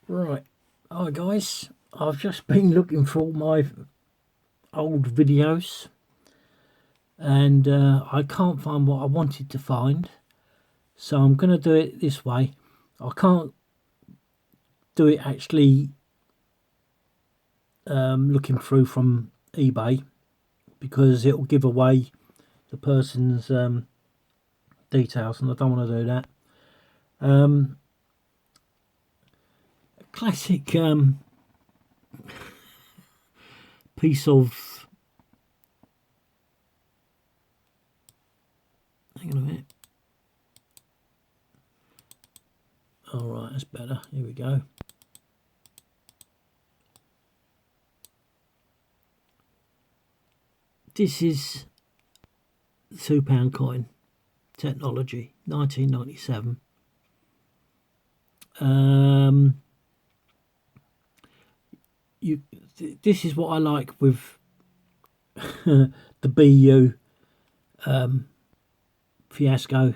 Right, hi guys, I've just been looking for all my old videos and I can't find what I wanted to find, so I'm going to do it this way. I can't do it actually looking through from eBay because it'll give away the person's details and I don't want to do that. Classic piece of, hang on a minute. Alright, that's better. Here we go. This is the £2 coin, technology, 1997. This is what I like with the BU fiasco.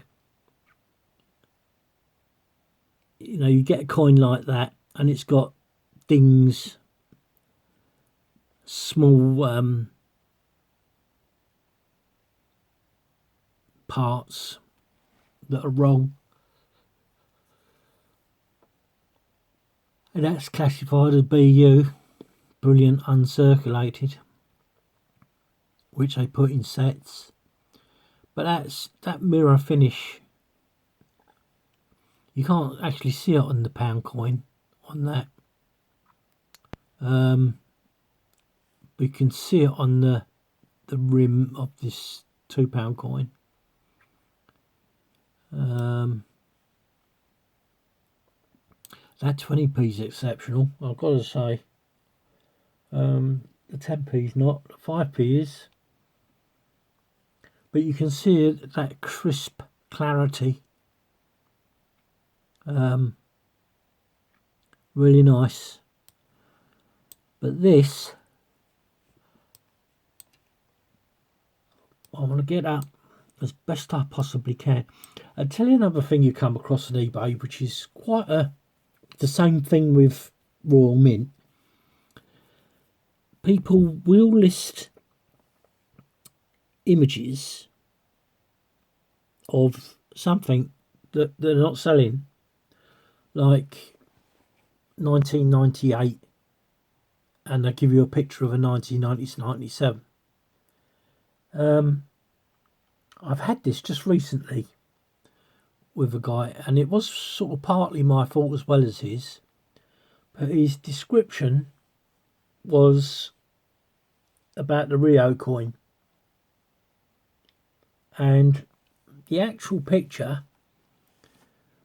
You know, you get a coin like that and it's got dings, small parts that are wrong, and that's classified as BU, brilliant uncirculated, which they put in sets. But that mirror finish, you can't actually see it on the pound coin on that. We can see it on the rim of this £2 coin. That 20p is exceptional, I've got to say. The 10p is not, the 5p is. But you can see that crisp clarity. Really nice. But this, I want to get up as best I possibly can. I'll tell you another thing you come across on eBay, which is quite the same thing with Royal Mint. People will list images of something that they're not selling, like 1998, and they give you a picture of a 1997. I've had this just recently with a guy, and it was sort of partly my fault as well as his, but his description was about the Rio coin, and the actual picture,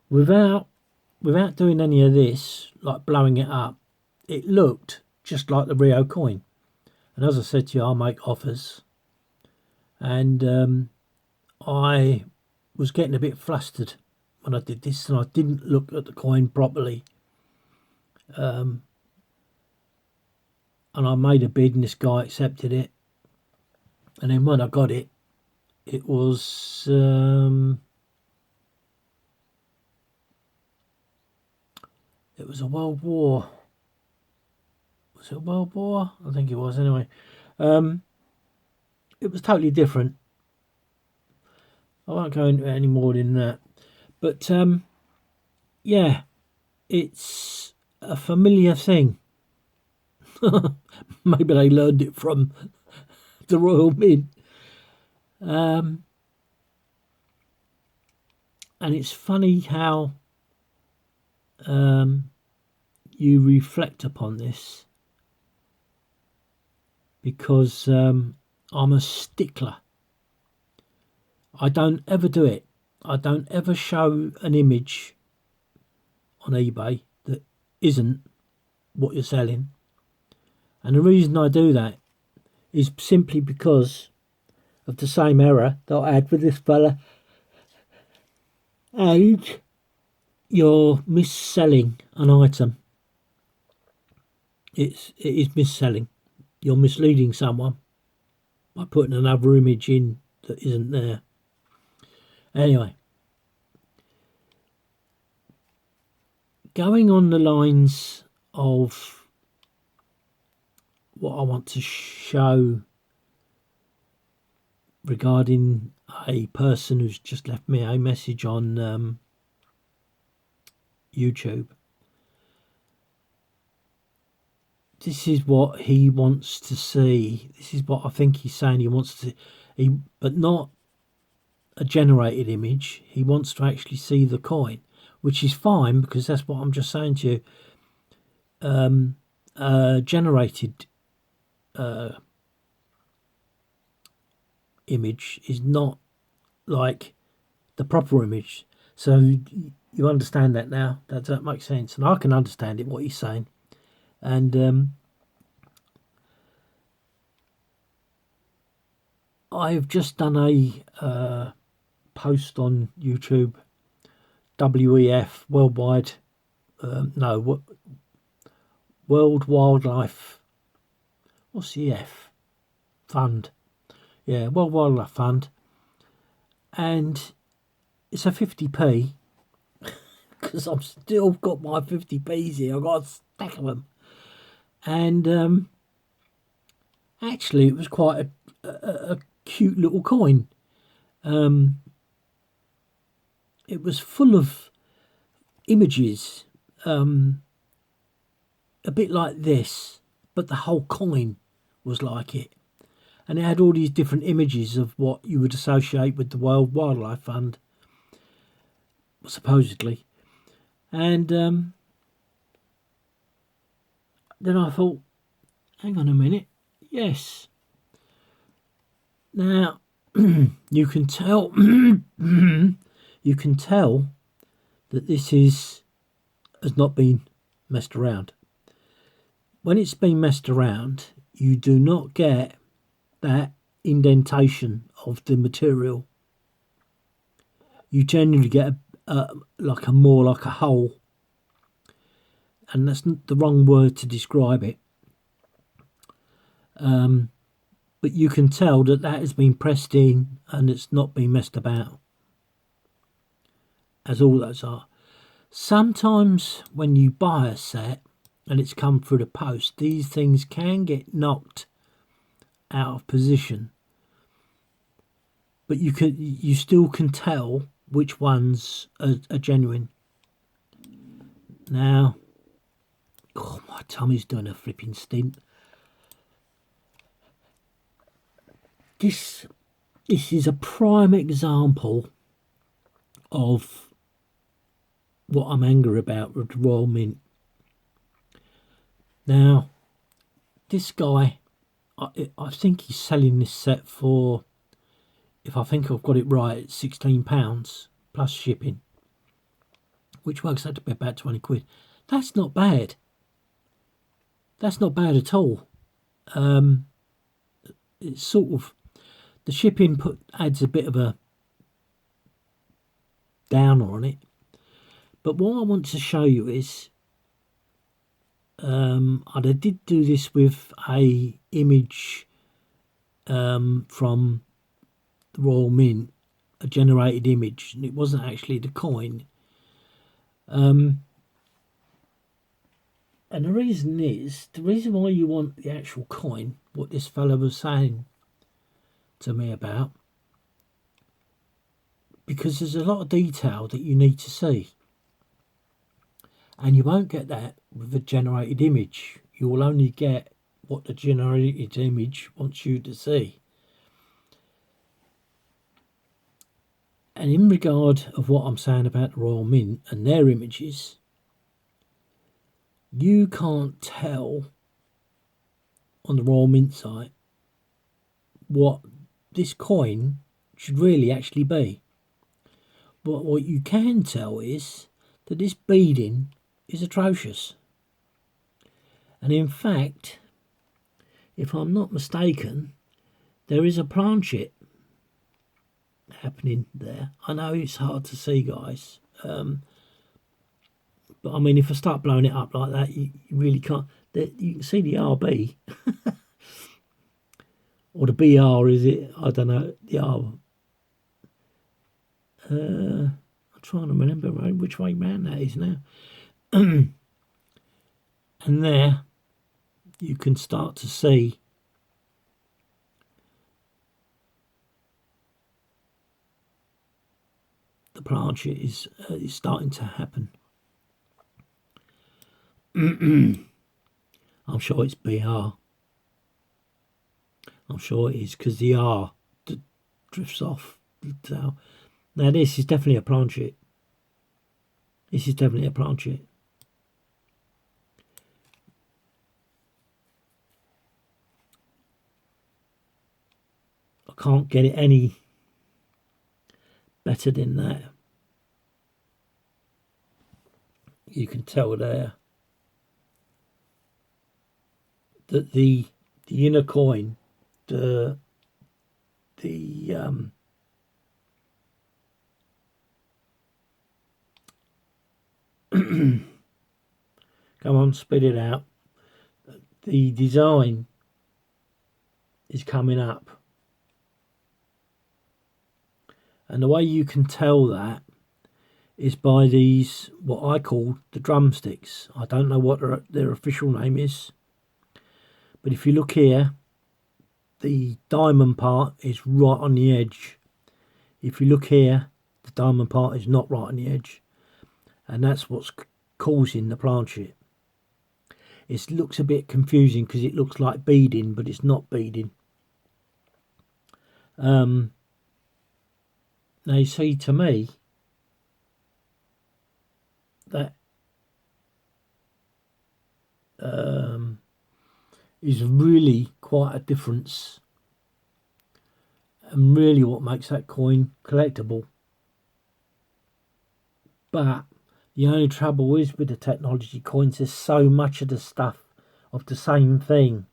without doing any of this, like blowing it up, it looked just like the Rio coin. And as I said to you, I make offers, and I was getting a bit flustered when I did this, and I didn't look at the coin properly, and I made a bid and this guy accepted it, and then when I got it, it was a World War. Was it World War? I think it was anyway. It was totally different. I won't go into it any more than that. But yeah, it's a familiar thing. Maybe they learned it from the Royal Mint. And it's funny how you reflect upon this, because I'm a stickler. I don't ever do it. I don't ever show an image on eBay that isn't what you're selling. And the reason I do that is simply because of the same error that I had with this fella. And you're mis-selling an item. It is mis-selling. You're misleading someone by putting another image in that isn't there. Anyway, going on the lines of what I want to show regarding a person who's just left me a message on YouTube. This is what he wants to see. This is what I think he's saying he wants to see, but not a generated image. He wants to actually see the coin, which is fine, because that's what I'm just saying to you. Generated image is not like the proper image. So you understand that now. Does that make sense? And I can understand it, what he's saying. And I've just done a post on YouTube, WEF, World Wildlife, what's the F? Fund. Yeah, World Wildlife Fund. And it's a 50p, because I've still got my 50p's here. I've got a stack of them. And actually it was quite a cute little coin. It was full of images, a bit like this, but the whole coin was like it. And it had all these different images of what you would associate with the World Wildlife Fund, supposedly. And then I thought, hang on a minute, yes. Now, you can tell that this has not been messed around. When it's been messed around, you do not get that indentation of the material. You generally get more like a hole, and that's not the wrong word to describe it. But you can tell that has been pressed in and it's not been messed about, as all those are. Sometimes when you buy a set and it's come through the post, these things can get knocked out of position, but you still can tell which ones are genuine. Now, my tummy's doing a flipping stint. This is a prime example of what I'm angry about with the Royal Mint. Now, this guy, I think he's selling this set for, if I think I've got it right, £16 plus shipping, which works out to be about 20 quid. That's not bad. That's not bad at all. It's sort of, the shipping adds a bit of a downer on it. But what I want to show you is, I did do this with a image from the Royal Mint, a generated image, and it wasn't actually the coin. And the reason why you want the actual coin, what this fella was saying to me about, because there's a lot of detail that you need to see, and you won't get that with a generated image. You will only get what the generated image wants you to see. And in regard of what I'm saying about the Royal Mint and their images, you can't tell on the Royal Mint site what this coin should really actually be. But what you can tell is that this beading is atrocious. And in fact, if I'm not mistaken, there is a planchet happening there. I know it's hard to see, guys. But I mean, if I start blowing it up like that, you really can't. You can see the RB. Or the BR, is it? I don't know. The R. I'm trying to remember which way round that is now. And there you can start to see the branch is starting to happen. I'm sure it's BR. I'm sure it is, because the R drifts off. So, now this is definitely a planchet. This is definitely a planchet. I can't get it any better than that. You can tell there that the inner coin, the come on, spit it out. The design is coming up, and the way you can tell that is by these, what I call the drumsticks. I don't know what their official name is, but if you look here, the diamond part is right on the edge. If you look here, the diamond part is not right on the edge, and that's what's causing the planchet. It looks a bit confusing because it looks like beading, but it's not beading. Now you see, to me, that is really quite a difference, and really what makes that coin collectible. But the only trouble is with the technology coins, there's so much of the stuff of the same thing,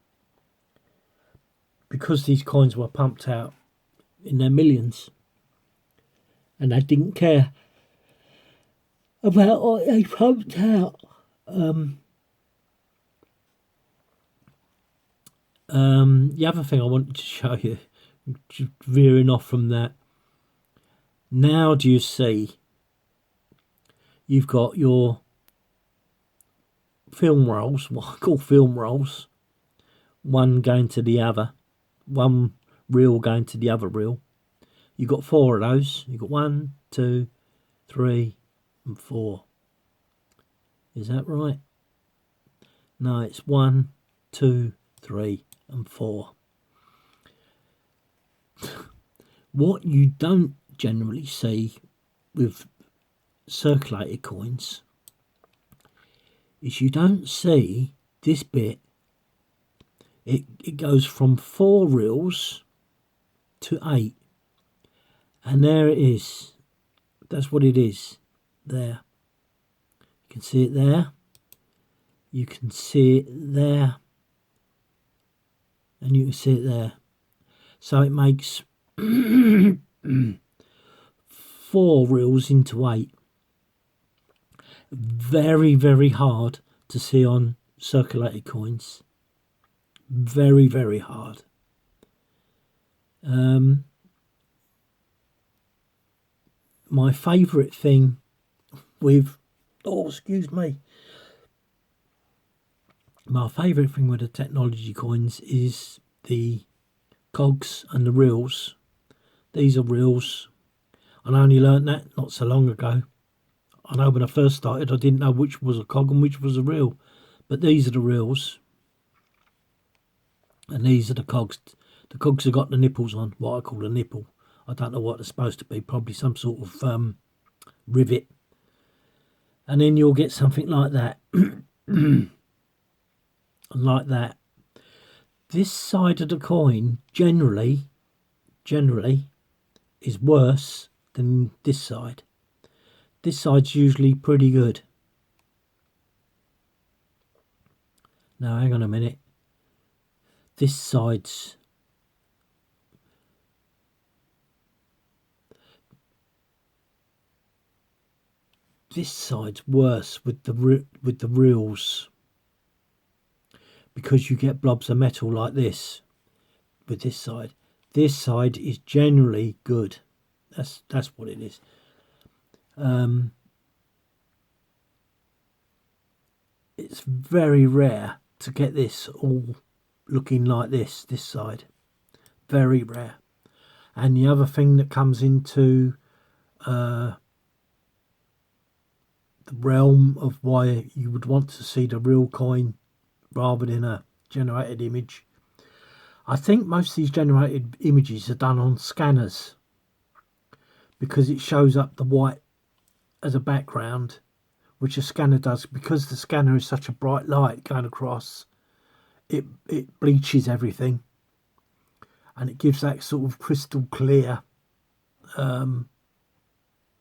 because these coins were pumped out in their millions, and they didn't care about what they pumped out. The other thing I wanted to show you, just veering off from that, now do you see you've got your film rolls, what I call film rolls, one going to the other, one reel going to the other reel. You've got 4 of those. You've got 1, 2, 3 and 4. Is that right? No, it's 1, 2, 3 and 4. What you don't generally see with circulated coins is you don't see this bit. It goes from 4 reels to 8, and there it is. That's what it is there. You can see it there, you can see it there, and you can see it there. So it makes 4 reels into 8. Very, very hard to see on circulated coins. Very, very hard. My favourite thing with, my favourite thing with the technology coins is the cogs and the reels. These are reels, and I only learnt that not so long ago. I know when I first started I didn't know which was a cog and which was a reel, but these are the reels and these are the cogs. The cogs have got the nipples on, what I call a nipple. I don't know what they're supposed to be, probably some sort of rivet. And then you'll get something like that. Like that. This side of the coin generally is worse than this side. This side's usually pretty good. Now hang on a minute. This side's worse with the reels, because you get blobs of metal like this with this side. This side is generally good. That's what it is. it's very rare to get this all looking like this side. Very rare. And the other thing that comes into the realm of why you would want to see the real coin rather than a generated image, I think most of these generated images are done on scanners because it shows up the white as a background, which a scanner does. Because the scanner is such a bright light going across, it bleaches everything and it gives that sort of crystal clear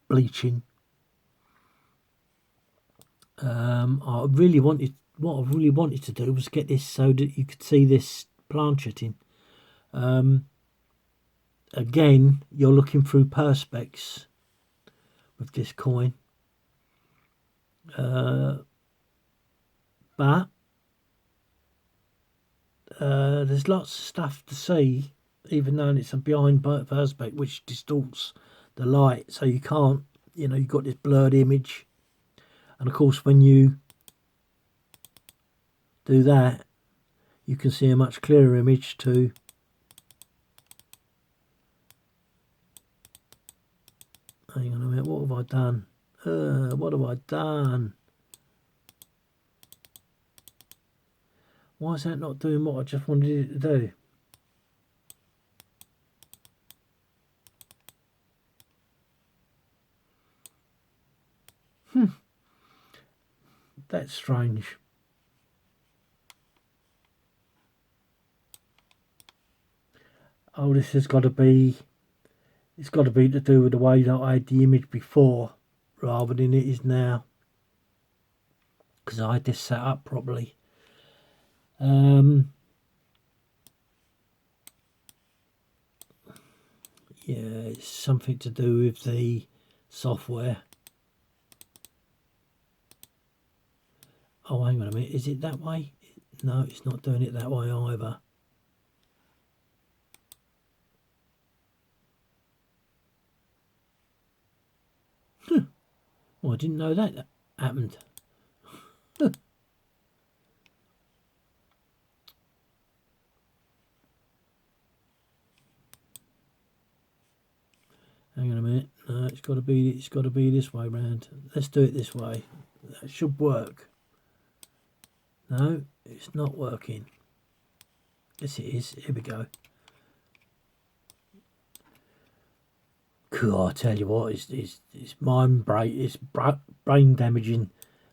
bleaching. What I really wanted to do was get this so that you could see this planchetting. Again, you're looking through perspex with this coin, but there's lots of stuff to see, even though it's a behind perspex, which distorts the light, so you can't, you've got this blurred image. And of course, when you do that, you can see a much clearer image too. Hang on a minute, what have I done? What have I done? Why is that not doing what I just wanted it to do? That's strange. Oh, this has got to be... It's got to be to do with the way that I had the image before rather than it is now, because I had this set up properly. Yeah, it's something to do with the software. Oh, hang on a minute, is it that way? No, it's not doing it that way either. Well, I didn't know that happened. Hang on a minute. No, it's got to be this way round. Let's do it this way. That should work. No, it's not working. Yes, it is. Here we go. Cool, I tell you what, it's it's brain damaging,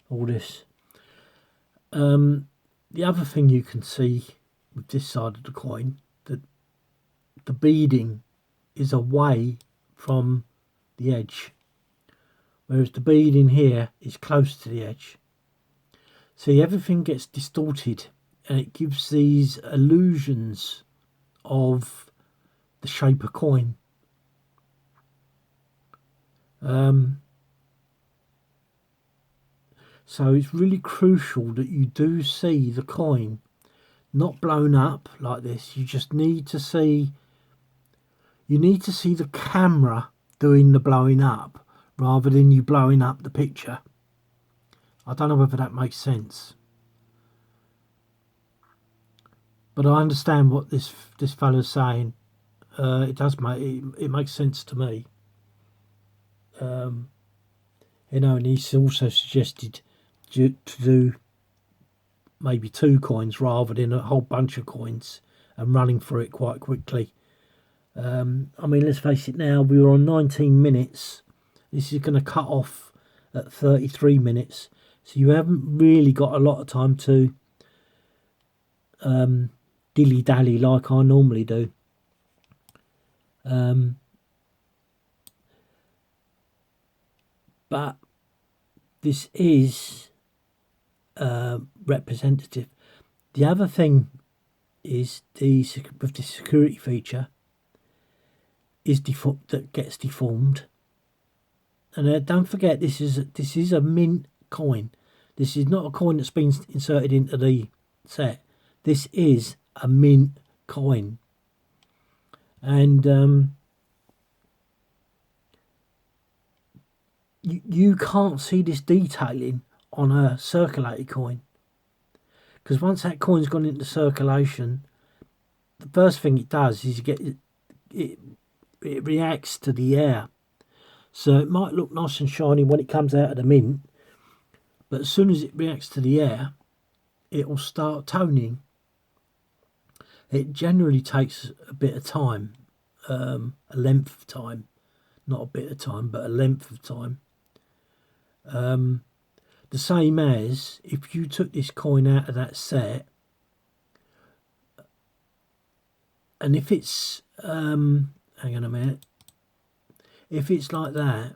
all this. The other thing you can see with this side of the coin, that the beading is away from the edge, whereas the beading here is close to the edge. See, everything gets distorted and it gives these illusions of the shape of coin. So it's really crucial that you do see the coin not blown up like this. You just need to see, the camera doing the blowing up rather than you blowing up the picture. I don't know whether that makes sense, but I understand what this fellow's saying. It does it makes sense to me. And he's also suggested to do maybe 2 coins rather than a whole bunch of coins and running through it quite quickly. I mean, let's face it now, we were on 19 minutes. This is going to cut off at 33 minutes. So you haven't really got a lot of time to dilly-dally like I normally do. But this is representative. The other thing is with the security feature is that gets deformed. And don't forget, this is a mint coin. This is not a coin that's been inserted into the set. This is a mint coin. And you can't see this detailing on a circulated coin. because once that coin's gone into circulation, the first thing it does is it reacts to the air. So it might look nice and shiny when it comes out of the mint, but as soon as it reacts to the air, it will start toning. It generally takes a bit of time, a length of time, not a bit of time, but a length of time. The same as if you took this coin out of that set, and if it's, hang on a minute, if it's like that,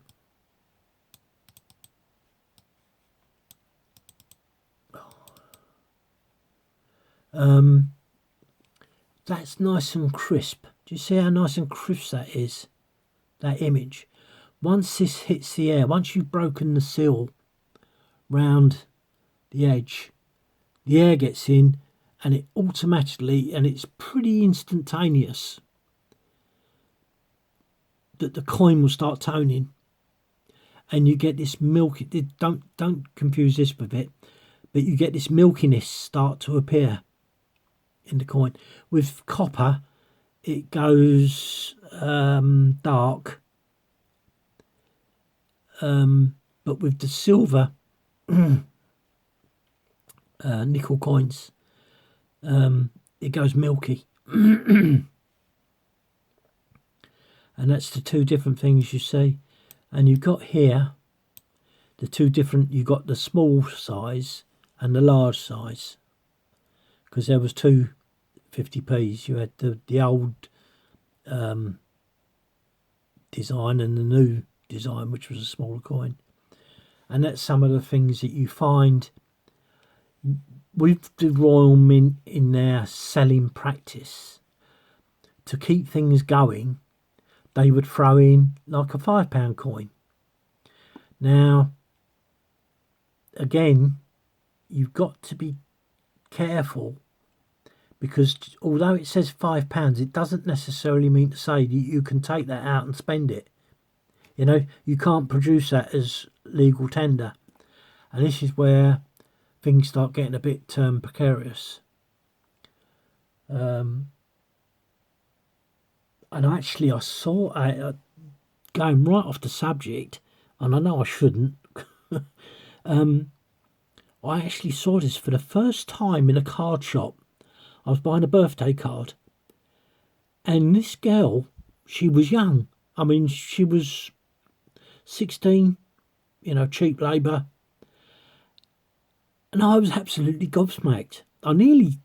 that's nice and crisp. Do you see how nice and crisp that is, that image? Once this hits the air, once you've broken the seal round the edge, the air gets in and it automatically, and it's pretty instantaneous, that the coin will start toning, and you get this milk. Don't confuse this with it, but you get this milkiness start to appear in the coin. With copper, it goes dark, but with the silver nickel coins, it goes milky. And that's the two different things you see. And you've got here the two different, you've got the small size and the large size, because there was two 50p's. You had the old design and the new design, which was a smaller coin. And that's some of the things that you find with the Royal Mint in their selling practice. To keep things going, they would throw in like a £5 coin. Now, again, you've got to be careful, because although it says £5, it doesn't necessarily mean to say that you can take that out and spend it. You know, you can't produce that as legal tender. And this is where things start getting a bit precarious. And actually, I saw, going right off the subject, and I know I shouldn't, I actually saw this for the first time in a card shop. I was buying a birthday card, and this girl, she was young. I mean, she was 16, you know, cheap labour. And I was absolutely gobsmacked. I nearly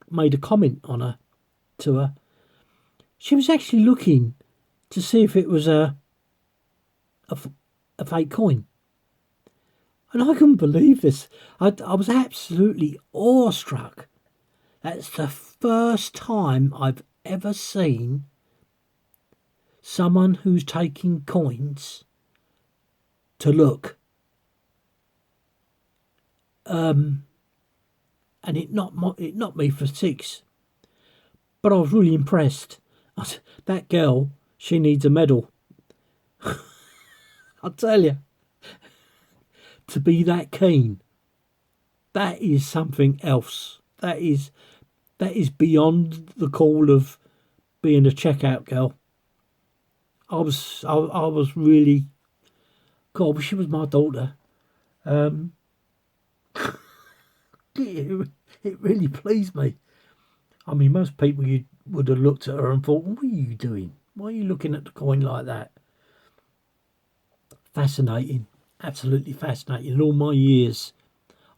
made a comment on her, to her. She was actually looking to see if it was a fake coin. And I couldn't believe this. I was absolutely awestruck. That's the first time I've ever seen someone who's taking coins to look. And it knocked me for six. But I was really impressed. That girl, she needs a medal. I'll tell you. To be that keen, that is something else. That is beyond the call of being a checkout girl. I was really, God, I wish she was my daughter. It really pleased me. I mean, most people you would have looked at her and thought, what are you doing? Why are you looking at the coin like that? Fascinating. Absolutely fascinating. In all my years,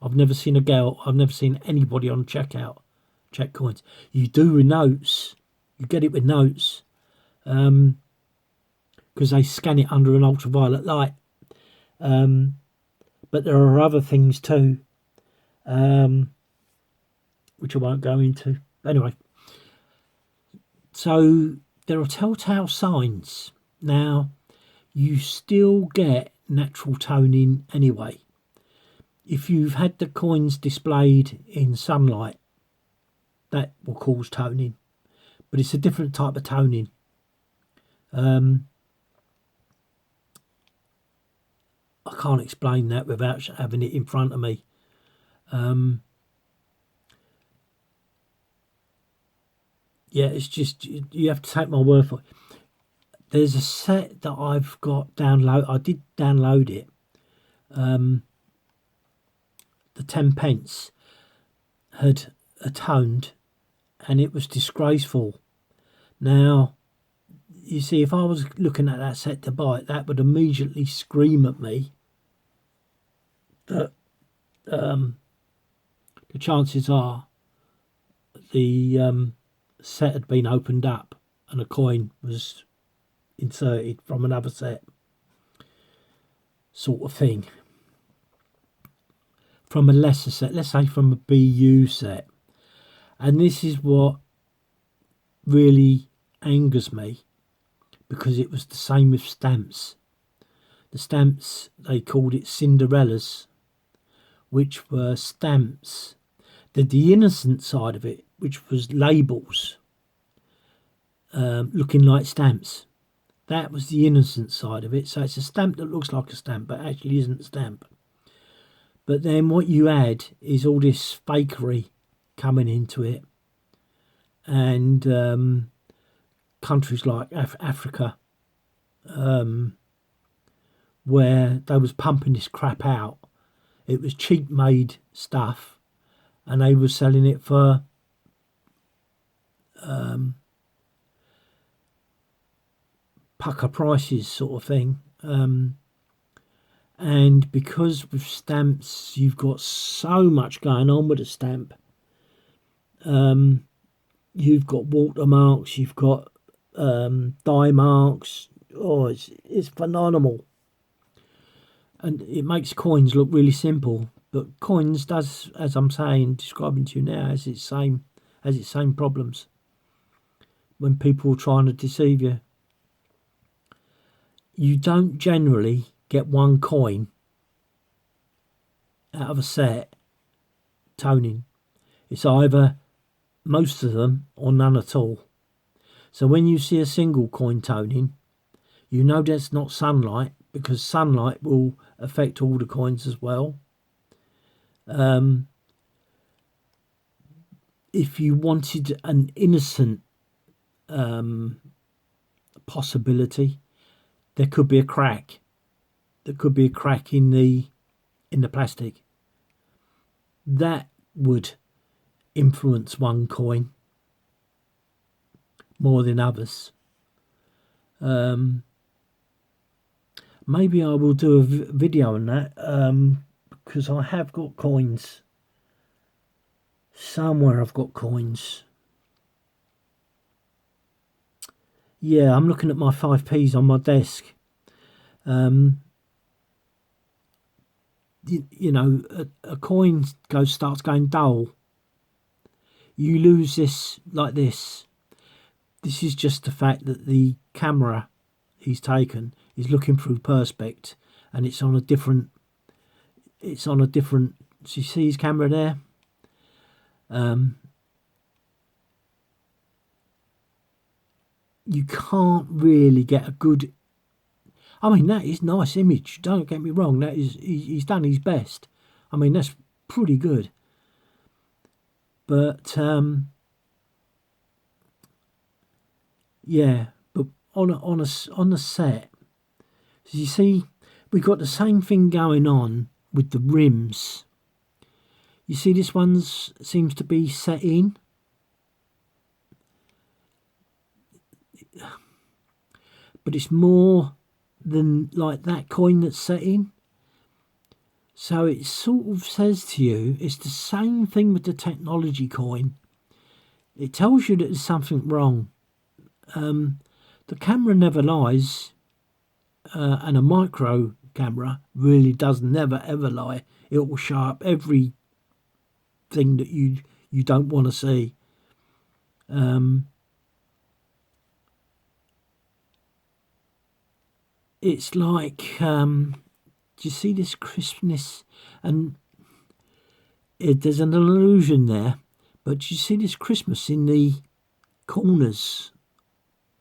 I've never seen a girl, I've never seen anybody on checkout check coins. You do with notes. You get it with notes. Because they scan it under an ultraviolet light. But there are other things too, which I won't go into. Anyway, so there are telltale signs. Now, you still get natural toning anyway. If you've had the coins displayed in sunlight, that will cause toning, but it's a different type of toning. I can't explain that without having it in front of me. Yeah, it's just you have to take my word for it. There's a set that I've got download. I did download it. The 10 pence had atoned, and it was disgraceful. Now, you see, if I was looking at that set to buy it, that would immediately scream at me that the chances are the set had been opened up and a coin was inserted from another set, sort of thing. From a lesser set, let's say from a BU set. And this is what really angers me, because it was the same with stamps. The stamps, they called it Cinderellas, which were stamps. The innocent side of it, which was labels looking like stamps. That was the innocent side of it. So it's a stamp that looks like a stamp, but actually isn't a stamp. But then what you add is all this fakery coming into it. And countries like Africa, where they was pumping this crap out. It was cheap made stuff, and they were selling it for pucker prices, sort of thing. And because with stamps you've got so much going on with a stamp, you've got watermarks, you've got die marks. Oh, it's phenomenal, and it makes coins look really simple. But coins does, as I'm saying, describing to you now, has its same problems when people are trying to deceive you. You don't generally get one coin out of a set toning. It's either most of them or none at all. So when you see a single coin toning, you know that's not sunlight, because sunlight will affect all the coins as well. If you wanted an innocent possibility, there could be a crack. There could be a crack in the plastic. That would influence one coin more than others. Maybe I will do a video on that, because I have got coins. Somewhere I've got coins. Yeah, I'm looking at my 5p's on my desk. You know, a coin starts going dull. You lose this like this. This is just the fact that the camera he's taken is looking through perspex, and it's on a different. So you see his camera there. You can't really get a good. I mean, that is nice image. Don't get me wrong. That is, he's done his best. I mean, that's pretty good. But yeah. But on the set, so you see, we've got the same thing going on with the rims. You see, this one seems to be set in. But it's more than like that coin that's set in. So it sort of says to you, it's the same thing with the technology coin. It tells you that there's something wrong. The camera never lies, and a micro camera really does never ever lie. It will show up everything that you don't want to see. It's like, do you see this crispness? And there's an illusion there, but you see this crispness in the corners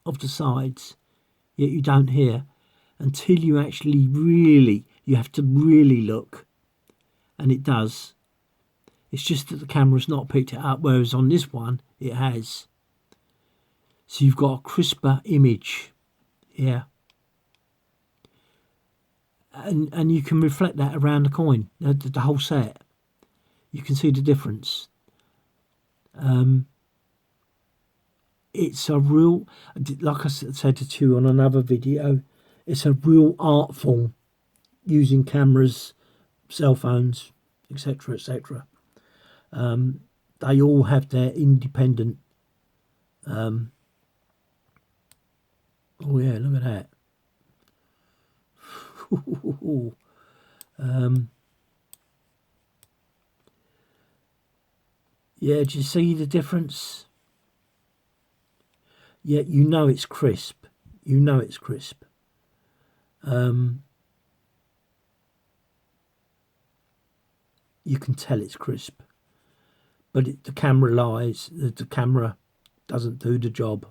of the sides, yet you don't hear until you actually you have to really look, and it does. It's just that the camera's not picked it up, whereas on this one it has. So you've got a crisper image, yeah. And you can reflect that around the coin, the whole set. You can see the difference. It's a real, like I said to you on another video, it's a real art form using cameras, cell phones, etc., etc. They all have their independent. Oh yeah, look at that. Yeah, do you see the difference? Yeah, you know it's crisp. You know it's crisp. You can tell it's crisp. But the camera lies. The camera doesn't do the job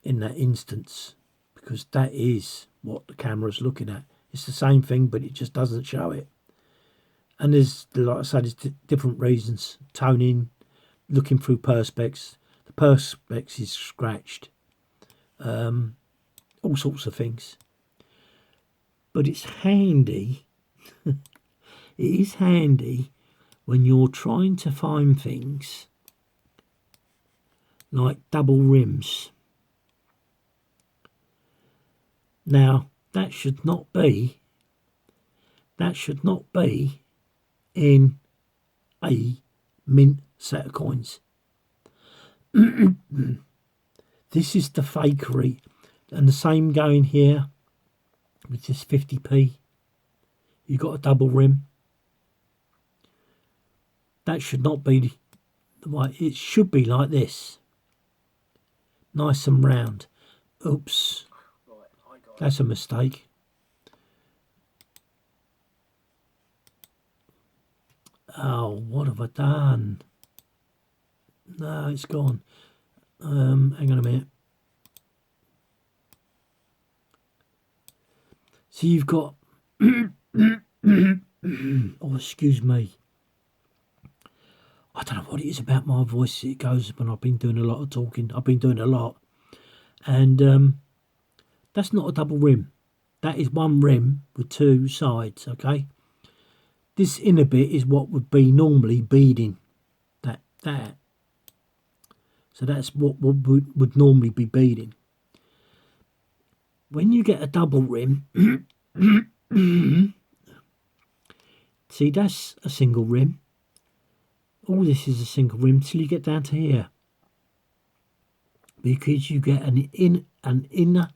in that instance, because that is what the camera's looking at. It's the same thing, but it just doesn't show it. And there's, like I said, there's different reasons. Toning, looking through perspex. The perspex is scratched. All sorts of things. But it's handy. It is handy when you're trying to find things like double rims. Now, that should not be in a mint set of coins. This is the fakery, and the same going here with this 50p. You got a double rim. That should not be the way. It should be like this, nice and round. Oops, that's a mistake. Oh, what have I done? No, it's gone. Hang on a minute. So you've got oh, excuse me. I don't know what it is about my voice. It goes when I've been doing a lot of talking. I've been doing a lot. And that's not a double rim. That is one rim with two sides, okay? This inner bit is what would be normally beading. That. So that's what would normally be beading. When you get a double rim, see, that's a single rim. All this is a single rim till you get down to here, because you get an inner